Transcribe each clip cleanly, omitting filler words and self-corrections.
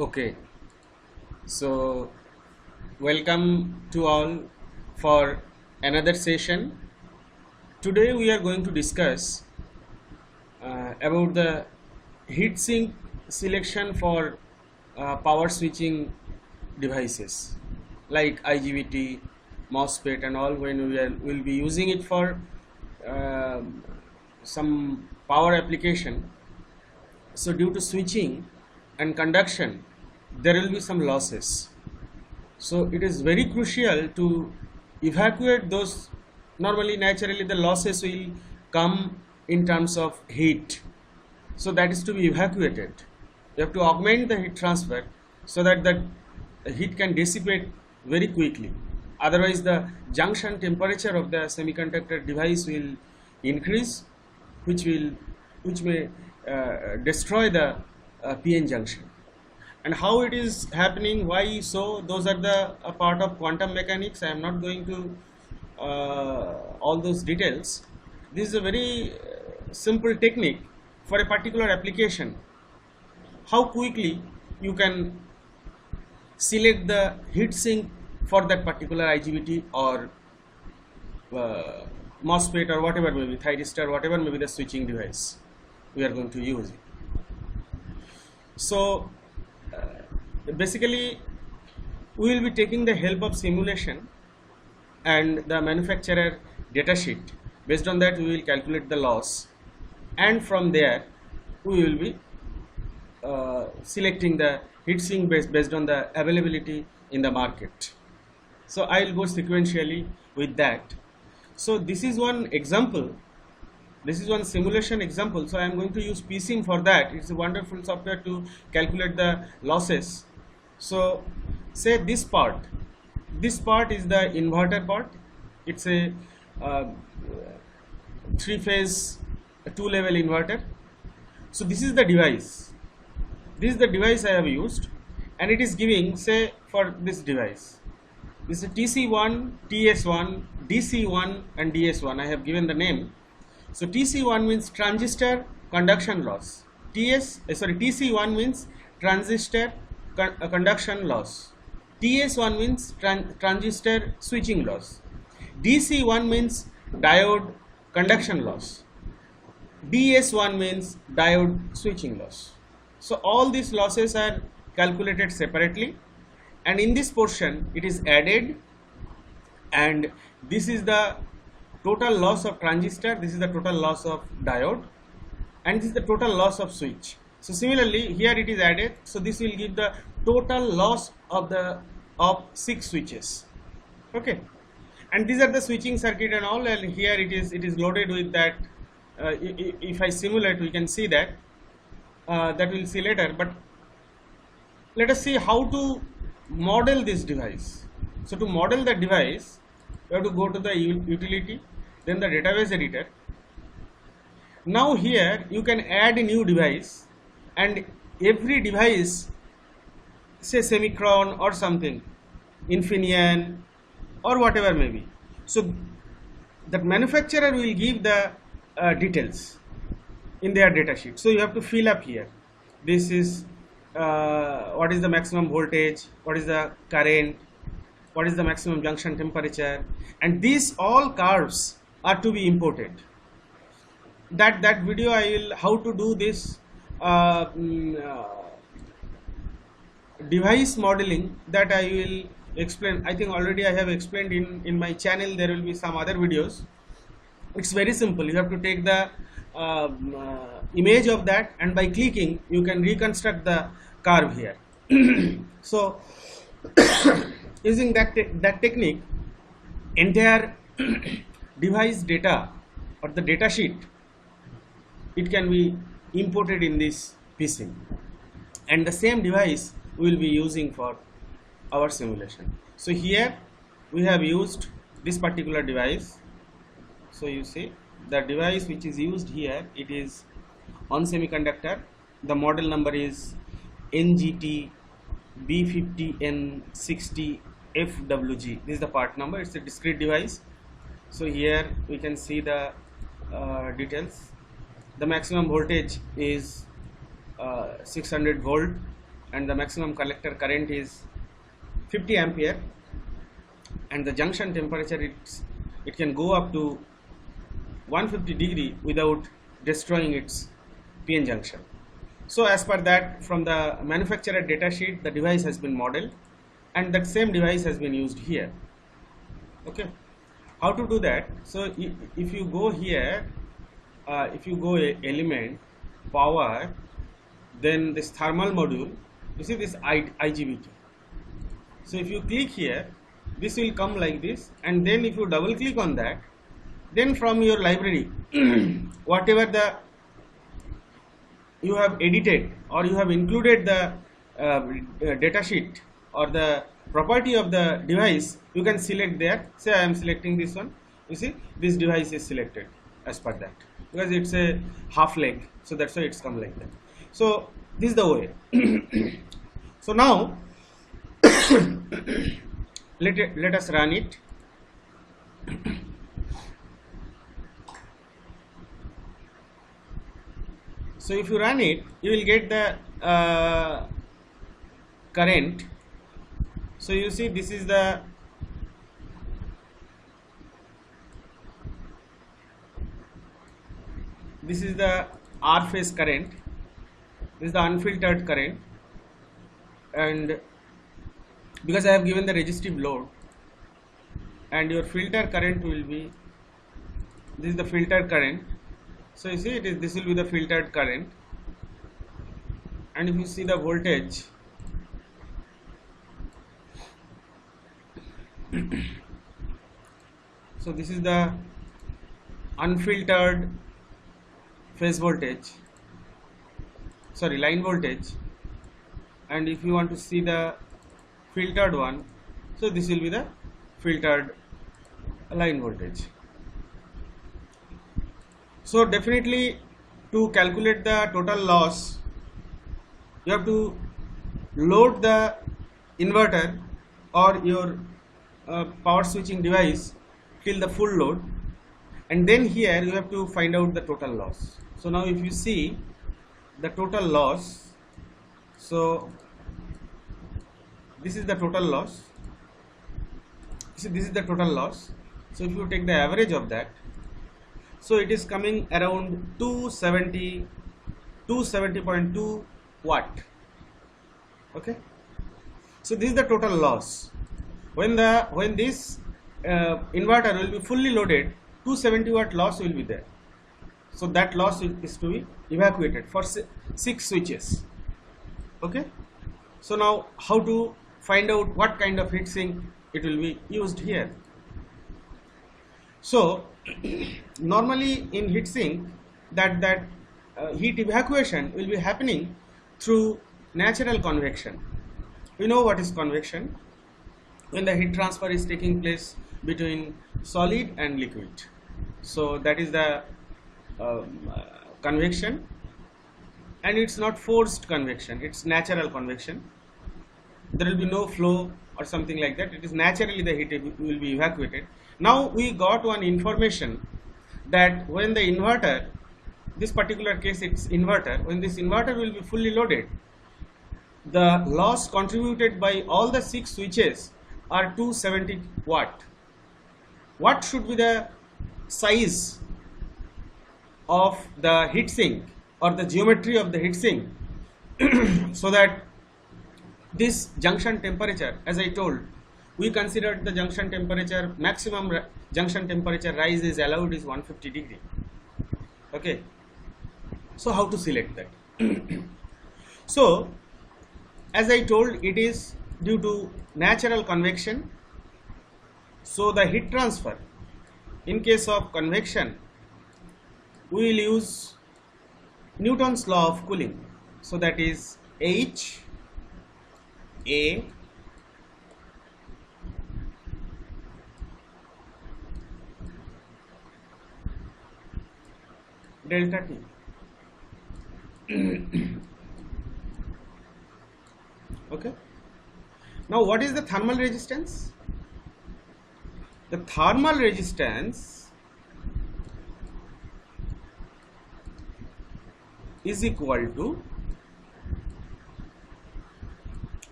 Okay, so welcome to all for another session. Today we are going to discuss about the heatsink selection for power switching devices like IGBT, MOSFET and all when will be using it for uh, some power application. So due to switching and conduction there will be some losses. So it is very crucial to evacuate those. Normally naturally the losses will come in terms of heat, so that is to be evacuated. You have to augment the heat transfer so that the heat can dissipate very quickly, otherwise the junction temperature of the semiconductor device will increase, which may destroy the PN junction. And how it is happening, why so, those are the a part of quantum mechanics. I am not going to all those details. This is a very simple technique for a particular application. How quickly you can select the heat sink for that particular IGBT or MOSFET or whatever may be, thyristor, whatever may be the switching device we are going to use it. So basically we will be taking the help of simulation and the manufacturer datasheet. Based on that we will calculate the loss, and from there we will be selecting the heatsink based on the availability in the market. So I will go sequentially with that. So this is one example, this is one simulation example. So I am going to use PSIM for that. It's a wonderful software to calculate the losses. So say this part is the inverter part. It's a 3-phase 2-level inverter. So this is the device, this is the device I have used, and it is giving, say for this device, this is TC1, TS1, DC1 and DS1. I have given the name. So TC1 means transistor conduction loss, TC1 means transistor conduction loss, TS1 means transistor switching loss, DC1 means diode conduction loss, DS1 means diode switching loss. So all these losses are calculated separately, and in this portion it is added, and this is the total loss of transistor, this is the total loss of diode, and this is the total loss of switch. So similarly here it is added, so this will give the total loss of 6 switches. Okay, and these are the switching circuit and all, and here it is loaded with that. If I simulate, we can see that that we'll see later, but let us see how to model this device. So to model the device you have to go to the utility, then the database editor. Now here you can add a new device, and every device, say Semicron or something, Infineon or whatever may be, so that manufacturer will give the details in their data sheet. So you have to fill up here, this is what is the maximum voltage, what is the current, what is the maximum junction temperature, and these all curves are to be imported. That video I will, how to do this device modeling, that I will explain. I think already I have explained in my channel. There will be some other videos. It's very simple. You have to take the image of that, and by clicking you can reconstruct the curve here. So using that technique, entire device data or the data sheet, it can be imported in this PSIM, and the same device we will be using for our simulation. So here we have used this particular device. So you see the device which is used here, it is on semiconductor. The model number is NGT B50N60FWG. This is the part number. It's a discrete device. So here we can see the details. The maximum voltage is 600 volt, and the maximum collector current is 50 ampere, and the junction temperature it can go up to 150 degree without destroying its PN junction. So as per that, from the manufacturer data sheet, the device has been modeled, and that same device has been used here. Okay, how to do that? So if you go here, if you go element, power, then this thermal module, you see this IGBT. So if you click here, this will come like this, and then if you double click on that, then from your library whatever the you have edited or you have included the data sheet or the property of the device, you can select there. Say I am selecting this one, you see this device is selected as per that, because it's a half leg, so that's why it's come like that. So this is the way. So now let us run it. So if you run it, you will get the current. So you see this is the R phase current, this is the unfiltered current, and because I have given the resistive load, and your filter current will be, this is the filter current. So you see this will be the filtered current, and if you see the voltage, so this is the unfiltered phase voltage, sorry, line voltage, and if you want to see the filtered one, so this will be the filtered line voltage. So definitely, to calculate the total loss, you have to load the inverter or your power switching device till the full load, and then here you have to find out the total loss. So now if you see the total loss, so this is the total loss. See, this is the total loss. So if you take the average of that, so it is coming around 270.2 watt. Okay, so this is the total loss. When this inverter will be fully loaded, 270 watt loss will be there. So that loss is to be evacuated for 6 switches. Okay, so now how to find out what kind of heatsink it will be used here? So normally in heatsink, that heat evacuation will be happening through natural convection. We know what is convection, when the heat transfer is taking place between solid and liquid. So that is the convection, and it's not forced convection, it's natural convection. There will be no flow or something like that. It is naturally the heat will be evacuated. Now we got one information that when the inverter, this particular case it's inverter, when this inverter will be fully loaded, the loss contributed by all the 6 switches are 270 watt. What should be the size of the heatsink or the geometry of the heatsink so that this junction temperature, as I told, we considered the junction temperature, maximum junction temperature rise is allowed is 150 degree. Okay, so how to select that? So as I told, it is due to natural convection. So the heat transfer, in case of convection, we will use Newton's law of cooling. So that is H A delta T. Okay. Now what is the thermal resistance? The thermal resistance is equal to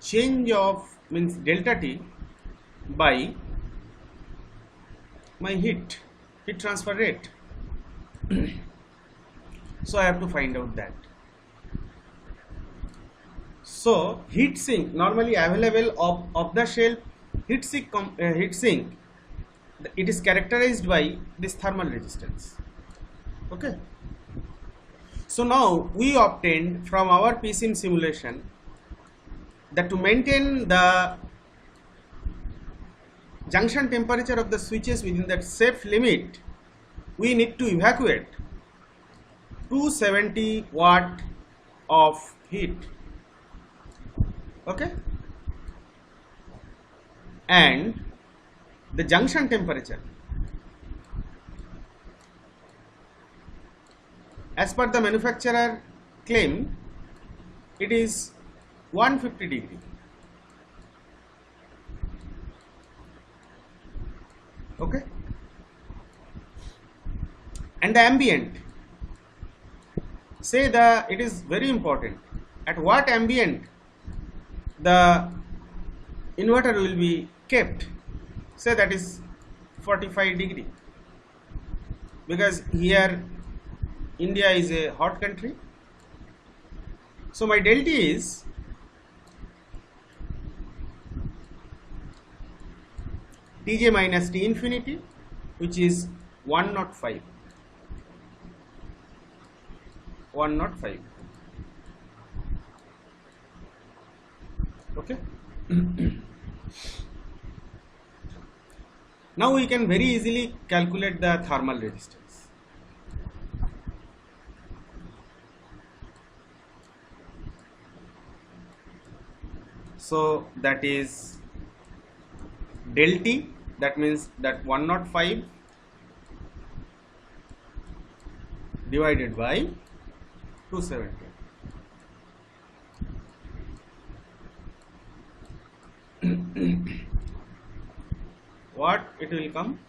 change of means delta T by my heat transfer rate. So I have to find out that. So heat sink normally available of the shelf heat sink, it is characterized by this thermal resistance. Okay. So now we obtained from our PSIM simulation that to maintain the junction temperature of the switches within that safe limit, we need to evacuate 270 watt of heat. Okay, and the junction temperature as per the manufacturer claim, it is 150 degree. Okay, and the ambient, say it is very important at what ambient the inverter will be kept, say that is 45 degree, because here India is a hot country. So my del T is Tj minus T infinity, which is 105. 105. Okay. Now we can very easily calculate the thermal resistance. So that is del T, that means that 105 divided by 270. What it will come?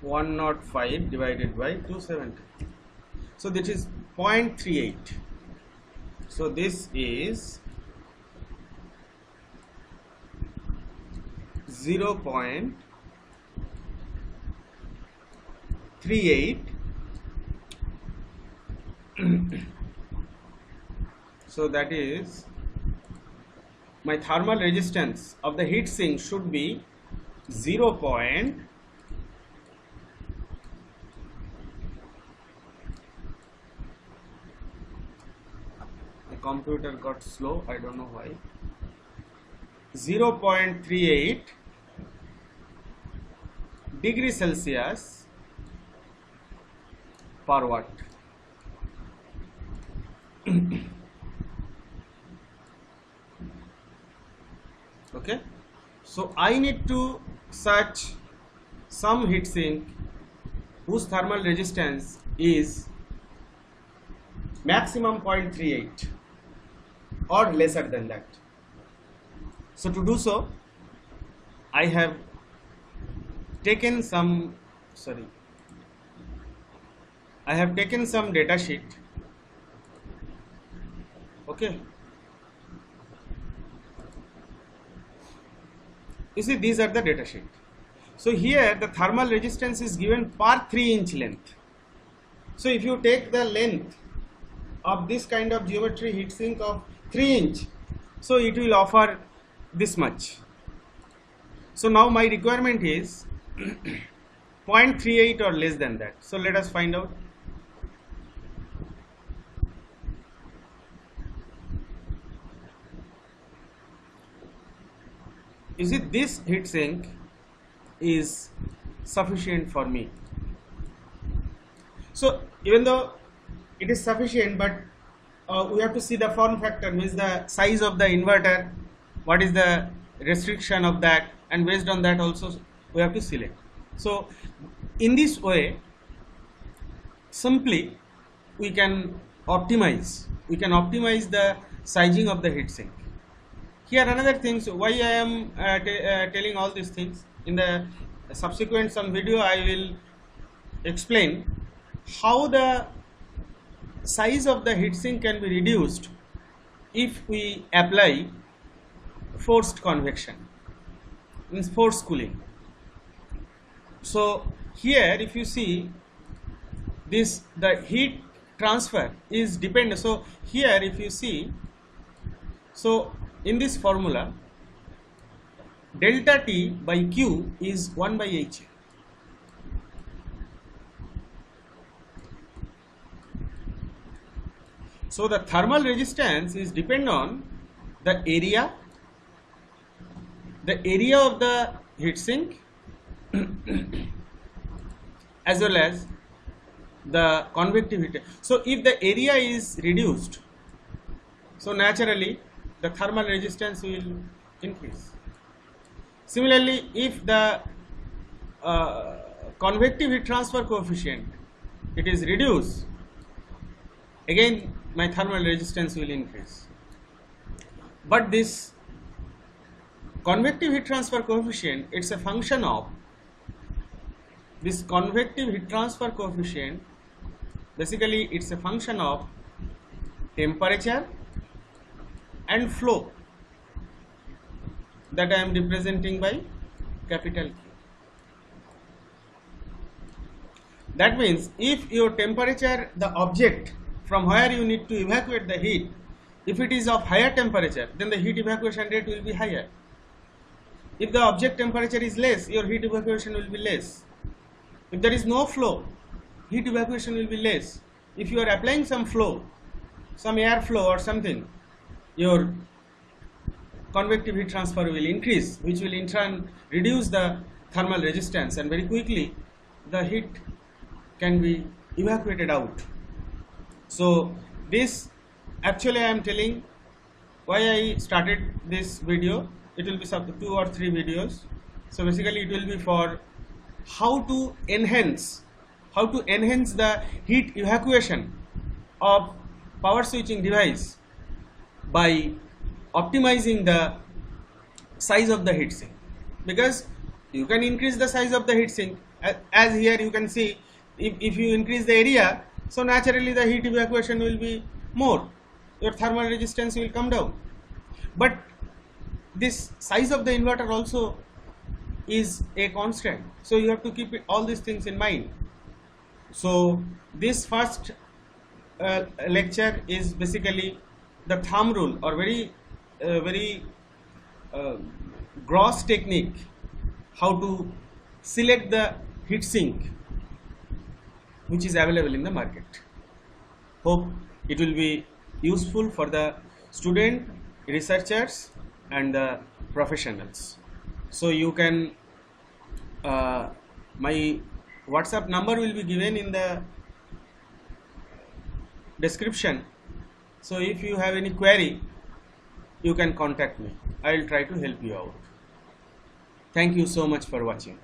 One not 5 divided by 270. So this is 0.38. So this is 0.38. So that is my thermal resistance of the heat sink should be 0. The computer got slow, I don't know why. 0.38 degree Celsius per watt. Okay, so I need to search some heat sink whose thermal resistance is maximum 0.38 or lesser than that. So to do so, I have taken some data sheet. Okay, you see these are the data sheet. So here the thermal resistance is given per 3-inch length. So if you take the length of this kind of geometry heat sink of 3-inch, so it will offer this much. So now my requirement is 0.38 or less than that. So let us find out. You see, this heat sink is sufficient for me. So even though it is sufficient, but we have to see the form factor, means the size of the inverter, what is the restriction of that, and based on that also we have to select. So in this way, simply we can optimize the sizing of the heat sink. Here another thing, so why I am telling all these things, in the subsequent some video I will explain how the size of the heatsink can be reduced if we apply forced convection, means forced cooling. So here if you see this, the heat transfer is dependent. So here if you see, so in this formula delta T by Q is 1 by H. So the thermal resistance is depend on the area of the heatsink as well as the convective heat. So if the area is reduced, so naturally the thermal resistance will increase. Similarly, if the convective heat transfer coefficient it is reduced, again my thermal resistance will increase. But this convective heat transfer coefficient, it's a function of this convective heat transfer coefficient. Basically it's a function of temperature and flow that I am representing by capital Q. That means if your temperature, the object from where you need to evacuate the heat, if it is of higher temperature, then the heat evacuation rate will be higher. If the object temperature is less, your heat evacuation will be less. If there is no flow, heat evacuation will be less. If you are applying some flow, some air flow or something, your convective heat transfer will increase, which will in turn reduce the thermal resistance, and very quickly the heat can be evacuated out. So this actually I am telling why I started this video. It will be some 2 or 3 videos. So basically it will be for how to enhance the heat evacuation of power switching device by optimizing the size of the heatsink, because you can increase the size of the heatsink, as here you can see, if you increase the area, so naturally the heat evacuation will be more, your thermal resistance will come down. But this size of the inverter also is a constant, so you have to keep all these things in mind. So this first lecture is basically the thumb rule, or very gross technique how to select the heatsink which is available in the market. Hope it will be useful for the student, researchers and the professionals. So you can my WhatsApp number will be given in the description. So if you have any query, you can contact me. I will try to help you out. Thank you so much for watching.